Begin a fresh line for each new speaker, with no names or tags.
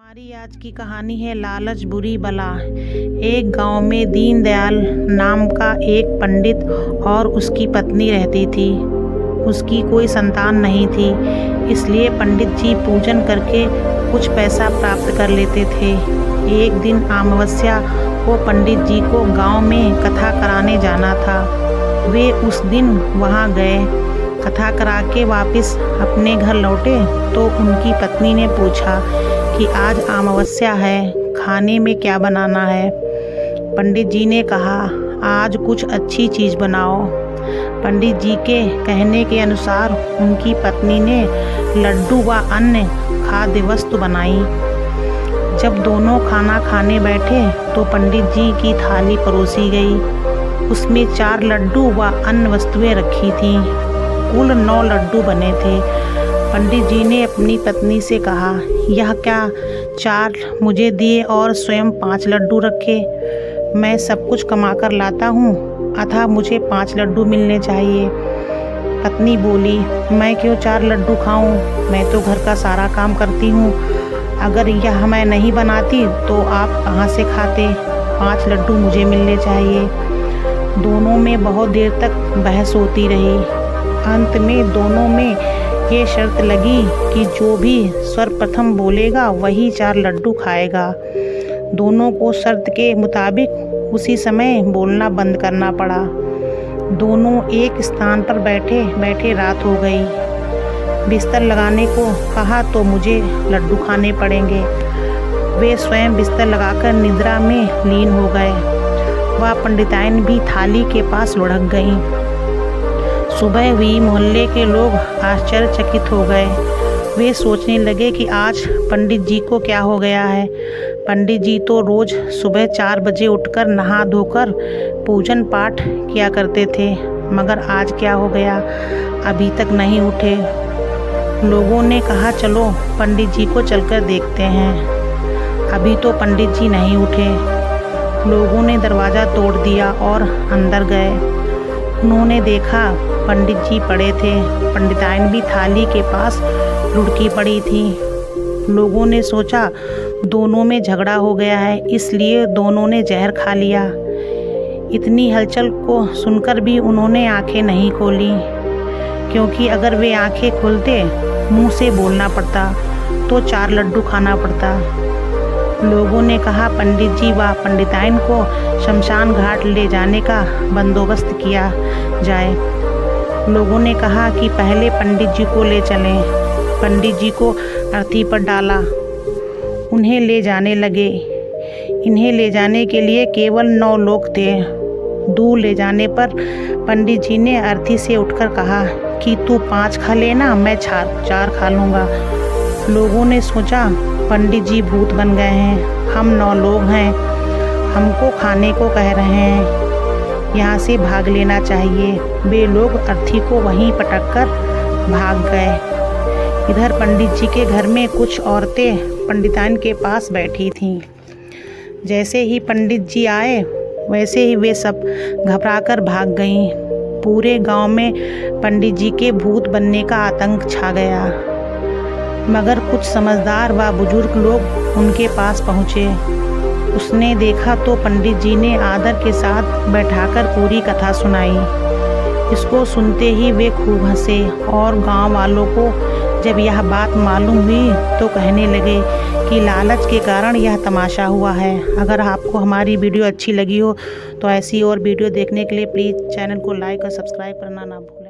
हमारी आज की कहानी है लालच बुरी बला। एक गांव में दीनदयाल नाम का एक पंडित और उसकी पत्नी रहती थी। उसकी कोई संतान नहीं थी, इसलिए पंडित जी पूजन करके कुछ पैसा प्राप्त कर लेते थे। एक दिन अमावस्या को पंडित जी को गांव में कथा कराने जाना था। वे उस दिन वहां गए। कथा करा के वापस अपने घर लौटे तो उनकी पत्नी ने पूछा कि आज अमावस्या है, खाने में क्या बनाना है। पंडित जी ने कहा, आज कुछ अच्छी चीज़ बनाओ। पंडित जी के कहने के अनुसार उनकी पत्नी ने लड्डू व अन्य खाद्य वस्तु बनाई। जब दोनों खाना खाने बैठे तो पंडित जी की थाली परोसी गई। उसमें 4 लड्डू व अन्य वस्तुएं रखी थीं। कुल 9 लड्डू बने थे। पंडित जी ने अपनी पत्नी से कहा, यह क्या 4 मुझे दिए और स्वयं 5 लड्डू रखे। मैं सब कुछ कमा कर लाता हूँ, अतः मुझे 5 लड्डू मिलने चाहिए। पत्नी बोली, मैं क्यों 4 लड्डू खाऊं, मैं तो घर का सारा काम करती हूँ। अगर यह मैं नहीं बनाती तो आप कहाँ से खाते। 5 लड्डू मुझे मिलने चाहिए। दोनों में बहुत देर तक बहस होती रही। अंत में दोनों में ये शर्त लगी कि जो भी सर्वप्रथम बोलेगा वही 4 लड्डू खाएगा। दोनों को शर्त के मुताबिक उसी समय बोलना बंद करना पड़ा। दोनों एक स्थान पर बैठे बैठे रात हो गई। बिस्तर लगाने को कहा तो मुझे लड्डू खाने पड़ेंगे। वे स्वयं बिस्तर लगाकर निद्रा में लीन हो गए। वह पंडिताइन भी थाली के पास लुढ़क गईं। सुबह हुई। मोहल्ले के लोग आश्चर्यचकित हो गए। वे सोचने लगे कि आज पंडित जी को क्या हो गया है। पंडित जी तो रोज़ सुबह 4 बजे उठकर नहा धोकर पूजन पाठ किया करते थे, मगर आज क्या हो गया, अभी तक नहीं उठे। लोगों ने कहा, चलो पंडित जी को चलकर देखते हैं। अभी तो पंडित जी नहीं उठे। लोगों ने दरवाज़ा तोड़ दिया और अंदर गए। उन्होंने देखा पंडित जी पड़े थे। पंडिताइन भी थाली के पास लुढ़की पड़ी थी। लोगों ने सोचा दोनों में झगड़ा हो गया है, इसलिए दोनों ने जहर खा लिया। इतनी हलचल को सुनकर भी उन्होंने आंखें नहीं खोली, क्योंकि अगर वे आंखें खोलते मुंह से बोलना पड़ता तो 4 लड्डू खाना पड़ता। लोगों ने कहा, पंडित जी व पंडिताइन को शमशान घाट ले जाने का बंदोबस्त किया जाए। लोगों ने कहा कि पहले पंडित जी को ले चलें। पंडित जी को अर्थी पर डाला। उन्हें ले जाने लगे। इन्हें ले जाने के लिए केवल 9 लोग थे। दूर ले जाने पर पंडित जी ने अर्थी से उठकर कहा कि तू 5 खा लेना, मैं 4 खा लूँगा। लोगों ने सोचा पंडित जी भूत बन गए हैं, हम 9 लोग हैं, हमको खाने को कह रहे हैं, यहाँ से भाग लेना चाहिए। वे लोग अर्थी को वहीं पटक कर भाग गए। इधर पंडित जी के घर में कुछ औरतें पंडिताइन के पास बैठी थीं। जैसे ही पंडित जी आए वैसे ही वे सब घबराकर भाग गईं। पूरे गांव में पंडित जी के भूत बनने का आतंक छा गया। मगर कुछ समझदार व बुजुर्ग लोग उनके पास पहुँचे। उसने देखा तो पंडित जी ने आदर के साथ बैठाकर पूरी कथा सुनाई। इसको सुनते ही वे खूब हंसे और गांव वालों को जब यह बात मालूम हुई तो कहने लगे कि लालच के कारण यह तमाशा हुआ है। अगर आपको हमारी वीडियो अच्छी लगी हो तो ऐसी और वीडियो देखने के लिए प्लीज़ चैनल को लाइक और सब्सक्राइब करना ना भूलें।